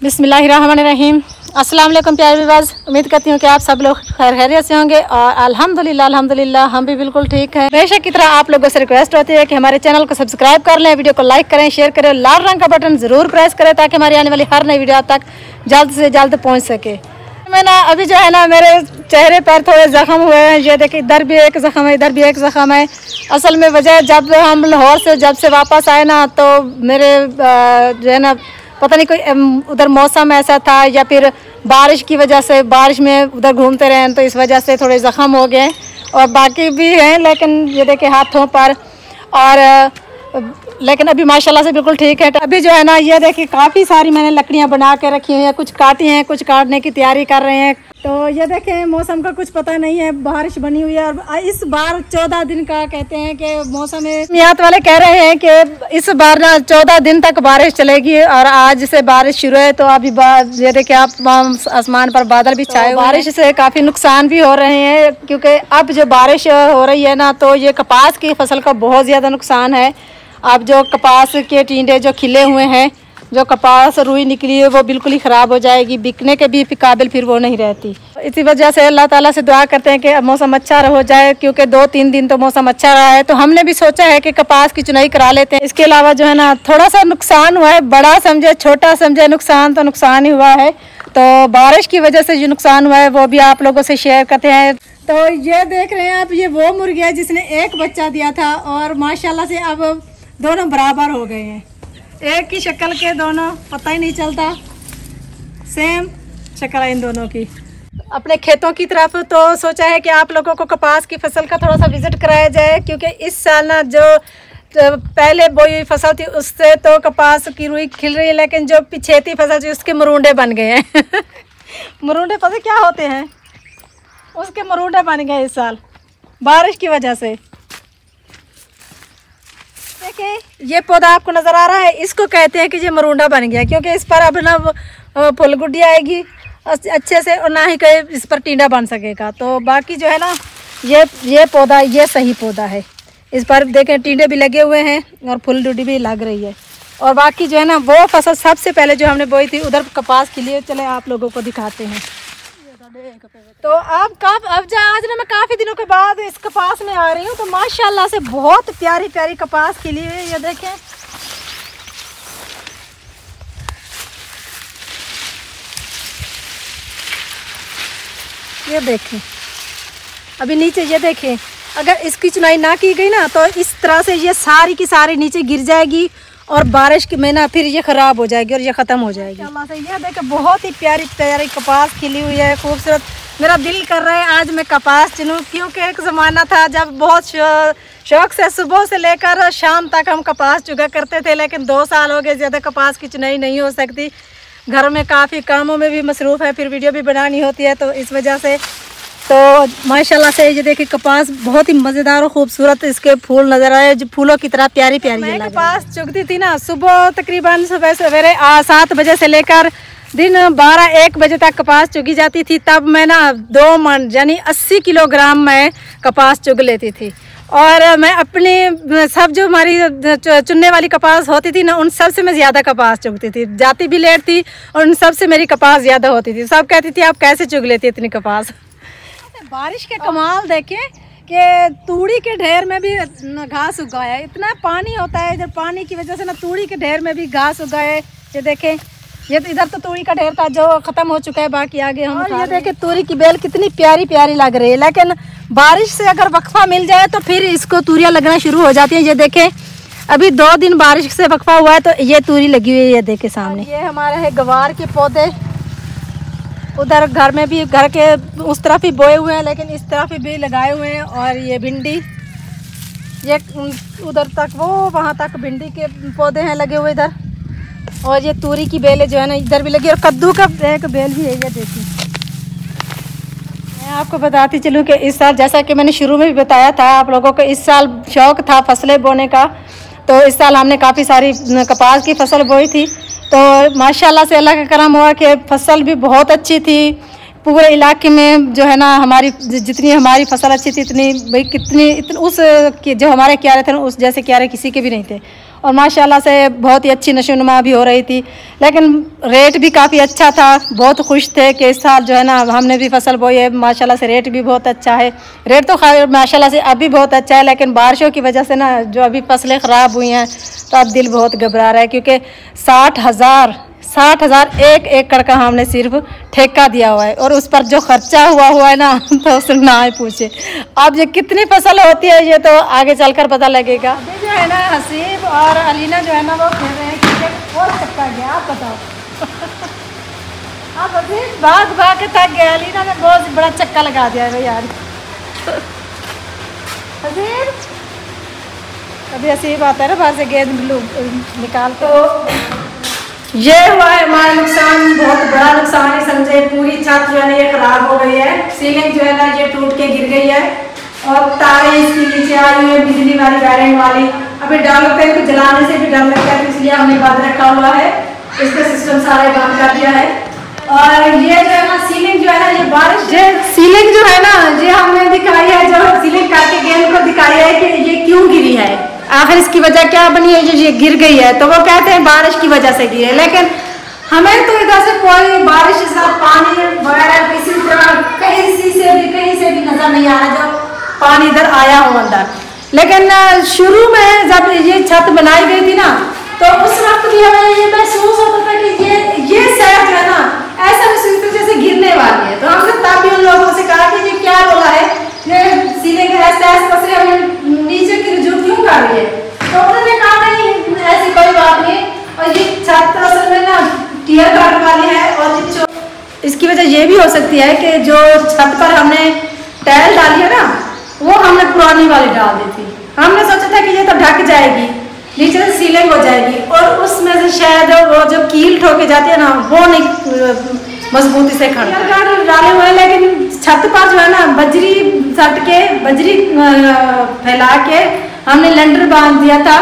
बिस्मिल्लाहिर्रहमानिर्रहीम। अस्सलाम वालेकुम प्यारे व्यूअर्स, उम्मीद करती हूँ कि आप सब लोग खैरियत से होंगे और अल्हम्दुलिल्लाह हम भी बिल्कुल ठीक हैं। बेशक की तरह आप लोगों से रिक्वेस्ट होती है कि हमारे चैनल को सब्सक्राइब कर लें, वीडियो को लाइक करें, शेयर करें, लाल रंग का बटन ज़रूर प्रेस करें ताकि हमारी आने वाली हर नई वीडियो आप तक जल्द से जल्द पहुँच सके। मैं ना अभी जो है ना मेरे चेहरे पर थोड़े ज़ख्म हुए हैं, ये देखिए इधर भी एक ज़ख्म है, इधर भी एक ज़ख्म है। असल में वजह जब हम लाहौर से जब से वापस आए ना तो मेरे जो है ना पता नहीं कोई उधर मौसम ऐसा था या फिर बारिश की वजह से बारिश में उधर घूमते रहे तो इस वजह से थोड़े ज़ख्म हो गए और बाकी भी हैं, लेकिन ये देखिए हाथों पर और लेकिन अभी माशाल्लाह से बिल्कुल ठीक है। अभी जो है ना ये देखिए काफ़ी सारी मैंने लकड़ियाँ बना के रखी हुई हैं, कुछ काटी हैं, कुछ काटने की तैयारी कर रहे हैं। तो ये देखें मौसम का कुछ पता नहीं है, बारिश बनी हुई है और इस बार 14 दिन का कहते हैं कि मौसम है। मियात वाले कह रहे हैं कि इस बार ना 14 दिन तक बारिश चलेगी और आज से बारिश शुरू है। तो अभी ये देखिए आप आसमान पर बादल भी छाए, बारिश से काफ़ी नुकसान भी हो रहे हैं क्योंकि अब जो बारिश हो रही है ना तो ये कपास की फसल का बहुत ज़्यादा नुकसान है। अब जो कपास के टींडे जो खिले हुए हैं, जो कपास रुई निकली है वो बिल्कुल ही ख़राब हो जाएगी, बिकने के भी काबिल फिर वो नहीं रहती। इसी वजह से अल्लाह ताला से दुआ करते हैं कि मौसम अच्छा हो जाए क्योंकि 2-3 दिन तो मौसम अच्छा रहा है। तो हमने भी सोचा है कि कपास की चुनाई करा लेते हैं। इसके अलावा जो है ना थोड़ा सा नुकसान हुआ है, बड़ा समझे छोटा समझे नुकसान तो नुकसान ही हुआ है। तो बारिश की वजह से जो नुकसान हुआ है वो भी आप लोगों से शेयर करते हैं। तो ये देख रहे हैं आप, ये वो मुर्गी है जिसने एक बच्चा दिया था और माशाल्लाह से अब दोनों बराबर हो गए हैं, एक ही शक्ल के दोनों, पता ही नहीं चलता, सेम शक्ल है इन दोनों की। अपने खेतों की तरफ तो सोचा है कि आप लोगों को कपास की फसल का थोड़ा सा विजिट कराया जाए क्योंकि इस साल ना जो पहले बोई हुई फसल थी उससे तो कपास की रुई खिल रही है, लेकिन जो पिछेती फसल थी उसके मरूंडे बन गए हैं मरूंडे पता क्या होते हैं, उसके मरूंडे बन गए इस साल बारिश की वजह से। देखिए ये पौधा आपको नज़र आ रहा है, इसको कहते हैं कि ये मरूंडा बन गया क्योंकि इस पर अब ना फूल गुड्डी आएगी अच्छे से और ना ही कहीं इस पर टींडा बन सकेगा। तो बाकी जो है ना ये पौधा ये सही पौधा है, इस पर देखें टींडे भी लगे हुए हैं और फूल गुड्डी भी लग रही है। और बाकी जो है ना वो फसल सबसे पहले जो हमने बोई थी उधर कपास के लिए, चले आप लोगों को दिखाते हैं। तो अब आज ना मैं काफ़ी दिनों के बाद इस कपास में आ रही हूँ तो माशाल्लाह से बहुत प्यारी प्यारी कपास खिली हुई है। ये देखें ये देखें अभी नीचे ये देखें, अगर इसकी चुनाई ना की गई ना तो इस तरह से ये सारी की सारी नीचे गिर जाएगी और बारिश के में ना फिर ये ख़राब हो जाएगी और ये ख़त्म हो जाएगी। ये देखें बहुत ही प्यारी प्यारी कपास खिली हुई है, खूबसूरत। मेरा दिल कर रहा है आज मैं कपास चुनूँ क्योंकि एक ज़माना था जब बहुत शौक़ से सुबह से लेकर शाम तक हम कपास चुगा करते थे, लेकिन 2 साल हो गए ज़्यादा कपास की चुनाई नहीं हो सकती। घर में काफ़ी कामों में भी मसरूफ़ है, फिर वीडियो भी बनानी होती है तो इस वजह से। तो माशाल्लाह से ये देखिए कपास बहुत ही मज़ेदार और ख़ूबसूरत इसके फूल नज़र आए जो फूलों की तरह प्यारी प्यारी। मैं कपास चुगती थी ना सुबह तकरीबन सुबह सवेरे 7 बजे से लेकर दिन 12-1 बजे तक कपास चुगी जाती थी। तब मैं ना 2 मन यानी 80 किलोग्राम मैं कपास चुग लेती थी और मैं अपनी सब जो हमारी चुनने वाली कपास होती थी ना उन सब से मैं ज़्यादा कपास चुगती थी, जाती भी लेट थी और उन सब से मेरी कपास ज़्यादा होती थी। सब कहती थी आप कैसे चुग लेती इतनी कपास। बारिश के कमाल देखें कि तूड़ी के ढेर में भी घास उगा है, इतना पानी होता है इधर, पानी की वजह से ना तूड़ी के ढेर में भी घास उगा है। ये देखें ये तो इधर तो तूड़ी का ढेर था जो ख़त्म हो चुका है, बाकी आगे हम ये देखें तूड़ी की बेल कितनी प्यारी प्यारी लग रही है, लेकिन बारिश से अगर वक्फा मिल जाए तो फिर इसको तूरियाँ लगना शुरू हो जाती हैं। ये देखें अभी 2 दिन बारिश से वक्फा हुआ है तो ये तूरी लगी हुई है, ये देखें सामने। ये हमारे है गवार के पौधे, उधर घर में भी घर के उस तरफ ही बोए हुए हैं लेकिन इस तरफ भी लगाए हुए हैं। और ये भिंडी ये उधर तक वो वहाँ तक भिंडी के पौधे हैं लगे हुए इधर, और ये तूरी की बेलें जो है ना इधर भी लगी और कद्दू का एक बेल भी है। ये देखिए मैं आपको बताती चलूँ कि इस साल जैसा कि मैंने शुरू में भी बताया था आप लोगों को, इस साल शौक़ था फसलें बोने का। तो इस साल हमने काफ़ी सारी कपास की फसल बोई थी तो माशाल्लाह से अल्लाह का करम हुआ कि फसल भी बहुत अच्छी थी। पूरे इलाके में जो है ना हमारी जितनी हमारी फसल अच्छी थी इतनी भाई कितनी उस जो हमारे क्यारे थे ना उस जैसे क्यारे किसी के भी नहीं थे। और माशाल्लाह से बहुत ही अच्छी नशोनुमा भी हो रही थी। लेकिन रेट भी काफ़ी अच्छा था, बहुत खुश थे कि इस साल जो है ना हमने भी फसल बोई है, माशाल्लाह से रेट भी बहुत अच्छा है। रेट तो माशाल्लाह से अब भी बहुत अच्छा है, लेकिन बारिशों की वजह से ना जो अभी फसलें ख़राब हुई हैं तो अब दिल बहुत घबरा रहा है, क्योंकि 60,000 एक एकड़ का हमने सिर्फ ठेका दिया हुआ है और उस पर जो खर्चा हुआ है ना तो उससे ना ही पूछे। अब ये कितनी फसल होती है ये तो आगे चलकर पता लगेगा। अभी जो है ना हसीब और अलीना जो है ना वो खेल रहे हैं क्रिकेट और थक गया। आप बताओ आप अभी भाग के थक गया। अलीना ने बहुत बड़ा चक्का लगा दिया है भाई यार। हसीब कभी हसीब आता है ना बाहर से गेंद निकाल तो ये हुआ है हमारा नुकसान, बहुत बड़ा नुकसान है समझे। पूरी छत जो है ना ये खराब हो गई है, सीलिंग जो है ना ये टूट के गिर गई है और तारें इसके नीचे आई हुई है बिजली वाली वायरिंग वाली। अभी डर लगता है कि जलाने से भी डर लगता है, तो इसलिए हमने बंद रखा हुआ है, इसका सिस्टम सारा बंद कर दिया है। और ये जो है ना सीलिंग जो है ना ये बारिश सीलिंग जो है ना ये हमने दिखाई है, जो सीलिंग काट के गेंद को दिखाई है कि ये क्यों गिरी है, आखिर इसकी वजह क्या बनी है, ये गिर गई है। तो वो कहते हैं बारिश की वजह से गिरी है, लेकिन हमें तो इधर से कोई बारिश के साथ पानी वगैरह किसी तरह कहीं से भी नजर नहीं आ रहा जो पानी इधर आया हो अंदर। लेकिन शुरू में जब ये छत बनाई गई थी ना तो उस वक्त भी हमें ये महसूस होता था कि ये साइड जो है ना ऐसा महसूस होता जैसे गिरने वाली है। तो हमने तब भी उन लोगों से कहा कि ये क्या बोला है, ये सीने के ऐसे नीचे की रुझू क्यों कर रही है। तो उन्होंने कहा नहीं ऐसी कोई बात नहीं, और ये छत असल में ना टियर काट वाली है और इसकी वजह ये भी हो सकती है कि जो छत पर हमने टाइल डाली है ना वो हमने पुरानी वाली डाल दी थी। हमने सोचा था कि ये तो ढक जाएगी, नीचे से सीलिंग हो जाएगी और उसमें से शायद वो जो कील ठोके जाती है ना वो नहीं मजबूती से खड़ा डाले हुए। लेकिन छत पर जो है ना बजरी सट के बजरी फैला के हमने लंडर बांध दिया था,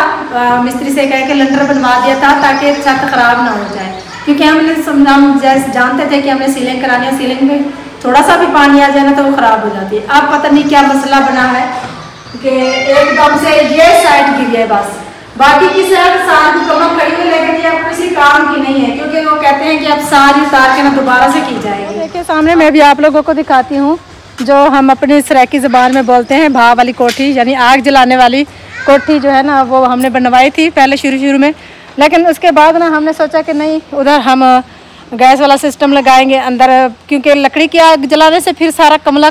मिस्त्री से कह के लंडर बनवा दिया था ताकि छत खराब ना हो जाए। क्योंकि हम जैसे जानते थे कि हमने सीलिंग करानी है, सीलिंग में थोड़ा सा भी पानी आ जाए ना तो वो खराब हो जाती है। अब पता नहीं क्या मसला बना है कि एकदम से ये साइड गिरी है, बस बाकी की साइड सारी मुकम्मल खड़ी है, लेकिन ये अब किसी काम की नहीं है क्योंकि वो कहते हैं कि अब सारी उतार के ना दोबारा से की जाएगी। देखिए सामने मैं भी आप लोगों को दिखाती हूँ जो हम अपनी सराइकी ज़बान में बोलते हैं भाव वाली कोठी, यानी आग जलाने वाली कोठी जो है ना वो हमने बनवाई थी पहले शुरू में। लेकिन उसके बाद ना हमने सोचा कि नहीं उधर हम गैस वाला सिस्टम लगाएंगे अंदर, क्योंकि लकड़ी की आग जलाने से फिर सारा कमरा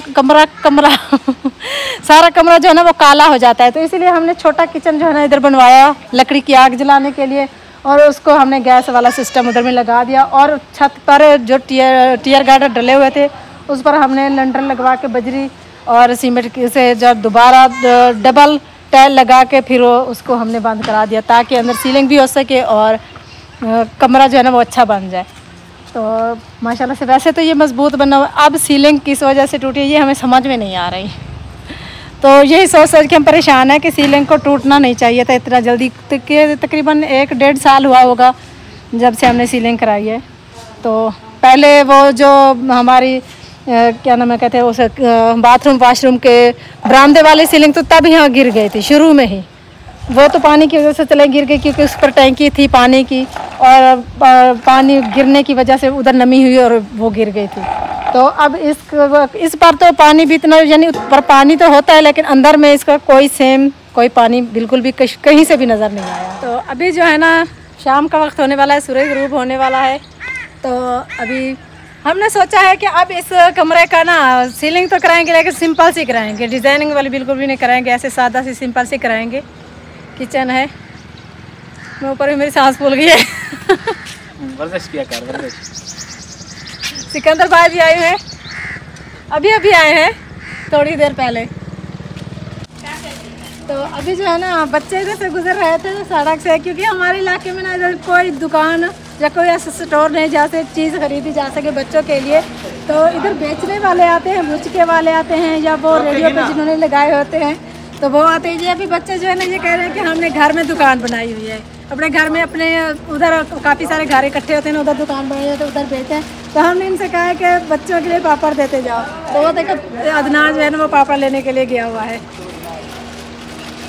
सारा कमरा जो है ना वो काला हो जाता है। तो इसीलिए हमने छोटा किचन जो है ना इधर बनवाया लकड़ी की आग जलाने के लिए, और उसको हमने गैस वाला सिस्टम उधर में लगा दिया। और छत पर जो टियर गार्डर डले हुए थे उस पर हमने लंडर लगवा के बजरी और सीमेंट से जब दोबारा डबल टाइल लगा के फिर उसको हमने बंद करा दिया ताकि अंदर सीलिंग भी हो सके और कमरा जो है ना वो अच्छा बन जाए। तो माशाल्लाह से वैसे तो ये मज़बूत बना हुआ, अब सीलिंग किस वजह से टूटी है ये हमें समझ में नहीं आ रही। तो यही सोच के हम परेशान हैं कि सीलिंग को टूटना नहीं चाहिए था इतना जल्दी। तकरीबन 1-1.5 साल हुआ होगा जब से हमने सीलिंग कराई है। तो पहले वो जो हमारी क्या नाम है कहते हैं उस बाथरूम वाशरूम के बरामदे वाली सीलिंग तो तब यहाँ गिर गई थी शुरू में ही, वो तो पानी की वजह से चले गिर गई क्योंकि उस पर टैंकी थी पानी की और पानी गिरने की वजह से उधर नमी हुई और वो गिर गई थी। तो अब इस पर तो पानी भी इतना यानी ऊपर पानी तो होता है लेकिन अंदर में इसका कोई पानी बिल्कुल भी कहीं से भी नज़र नहीं आया। तो अभी जो है ना शाम का वक्त होने वाला है, सूरज ग़रूब होने वाला है। तो अभी हमने सोचा है कि अब इस कमरे का ना सीलिंग तो कराएंगे लेकिन सिंपल सी कराएंगे, डिज़ाइनिंग वाली बिल्कुल भी नहीं कराएंगे, ऐसे सादा सी सिंपल सी कराएंगे। किचन है, मैं ऊपर भी मेरी सांस फूल गई है। वर्जिश किया कर वर्जिश। सिकंदर भाई भी आए हैं, अभी आए हैं थोड़ी देर पहले। तो अभी जो है ना बच्चे इधर से गुजर रहे थे सड़क से, क्योंकि हमारे इलाके में ना इधर कोई दुकान या कोई ऐसा स्टोर नहीं जहाँ से चीज़ खरीदी जा सके बच्चों के लिए। तो इधर बेचने वाले आते हैं, भुचके वाले आते हैं या वो रेडियो पे जिन्होंने लगाए होते हैं तो वो आते हैं। ये अभी बच्चे जो है ना ये कह रहे हैं कि हमने घर में दुकान बनाई हुई है, अपने घर में अपने उधर काफ़ी सारे घर इकट्ठे होते हैं, उधर दुकान बनाई है तो उधर बेचते हैं। तो हमने इनसे कहा है कि बच्चों के लिए पापड़ देते जाओ। तो वो देखो अदनान जो है ना वो पापड़ लेने के लिए गया हुआ है।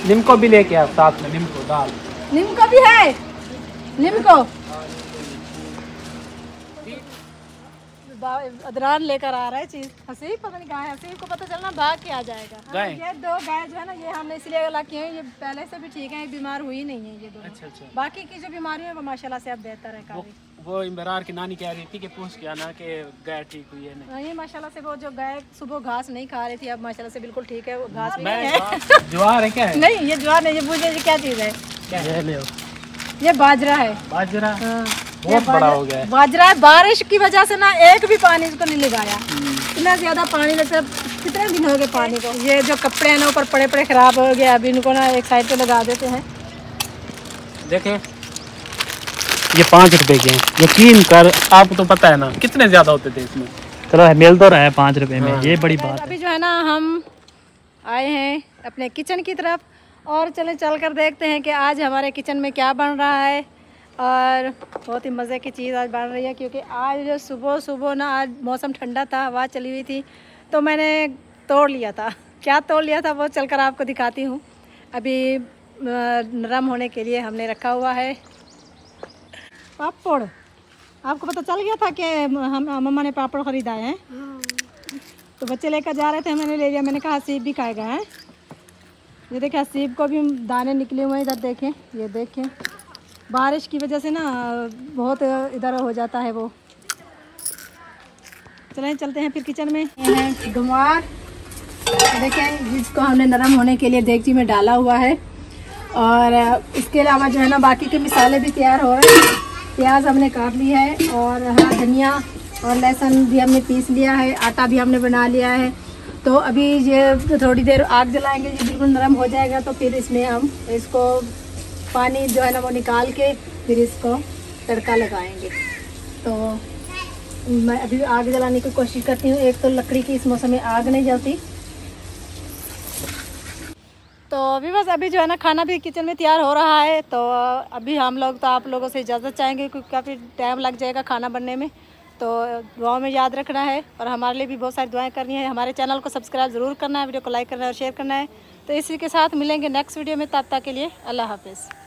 निम्को भी लेके आओ साथ में, निम्को दाल लिमको भी है, लिमको अदरान लेकर आ रहा है चीज। हसीब पता नहीं कहाँ है, हसीब को पता चलना भाग के आ जाएगा। ये 2 गाय जो है ना, ये हमने इसलिए ला की है, ये पहले से भी ठीक है, बीमार हुई नहीं है ये दोनों। अच्छा। बाकी की जो बीमारी है वो माशाल्लाह से अब बेहतर है काफी। वो इमरार की नानी कह रही थी कि पूछ के आना कि गाय ठीक हुई है नहीं। ये माशाल्लाह से वो जो गाय सुबह घास नहीं खा रही थी, अब माशाल्लाह से बिल्कुल ठीक है, वो घास भी नहीं है। ज्वार है क्या है? नहीं, ये ज्वार नहीं, ये पूछे ये क्या चीज है? ये बाजरा है। बाजरा? हाँ। बहुत बड़ा हो गया है। बाजरा है। बारिश की वजह से ना एक भी पानी इसको नहीं लगाया, इतना ज्यादा पानी लगता है। कितने दिन हो गए पानी को। ये जो कपड़े हैं ना ऊपर पड़े पड़े खराब हो गए, अभी इनको ना एक साइड पे लगा देते हैं। देखें ये 5 रुपए के हैं, यकीन कर, आपको तो पता है ना कितने ज्यादा होते थे इसमें। चलो मिल तो रहा है 5 रुपए में, ये बड़ी बात है। अभी जो है ना हम आए हैं अपने किचन की तरफ, और चलें चल कर देखते हैं कि आज हमारे किचन में क्या बन रहा है। और बहुत ही मज़े की चीज़ आज बन रही है, क्योंकि आज सुबह ना, आज मौसम ठंडा था, हवा चली हुई थी, तो मैंने तोड़ लिया था। क्या तोड़ लिया था वो चलकर आपको दिखाती हूँ। अभी नरम होने के लिए हमने रखा हुआ है पापड़। आपको पता चल गया था कि हम मम्मा ने पापड़ ख़रीदा है। तो बच्चे लेकर जा रहे थे, मैंने ले लिया। मैंने कहा हसीब भी खाएगा है। ये देखें, हसीब को भी दाने निकले हुए हैं। इधर देखें, ये देखें, बारिश की वजह से ना बहुत इधर हो जाता है वो। चलें चलते हैं फिर किचन में। ये है गंवार, देखें, जिसको हमने नरम होने के लिए देगची में डाला हुआ है। और इसके अलावा जो है ना बाकी के मसाले भी तैयार हो रहे हैं। प्याज हमने काट लिया है, और हरा धनिया और लहसुन भी हमने पीस लिया है, आटा भी हमने बना लिया है। तो अभी ये थोड़ी देर आग जलाएंगे, ये बिल्कुल नरम हो जाएगा, तो फिर इसमें हम इसको पानी जो है ना वो निकाल के फिर इसको तड़का लगाएंगे। तो मैं अभी आग जलाने की कोशिश करती हूँ। एक तो लकड़ी की इस मौसम में आग नहीं जलती। तो अभी बस अभी जो है ना खाना भी किचन में तैयार हो रहा है। तो अभी हम लोग तो आप लोगों से इजाज़त चाहेंगे, क्योंकि काफ़ी टाइम लग जाएगा खाना बनने में। तो दुआओं में याद रखना है, और हमारे लिए भी बहुत सारी दुआएं करनी है। हमारे चैनल को सब्सक्राइब ज़रूर करना है, वीडियो को लाइक करना है और शेयर करना है। तो इसी के साथ मिलेंगे नेक्स्ट वीडियो में। तब तक के लिए अल्लाह हाफिज़।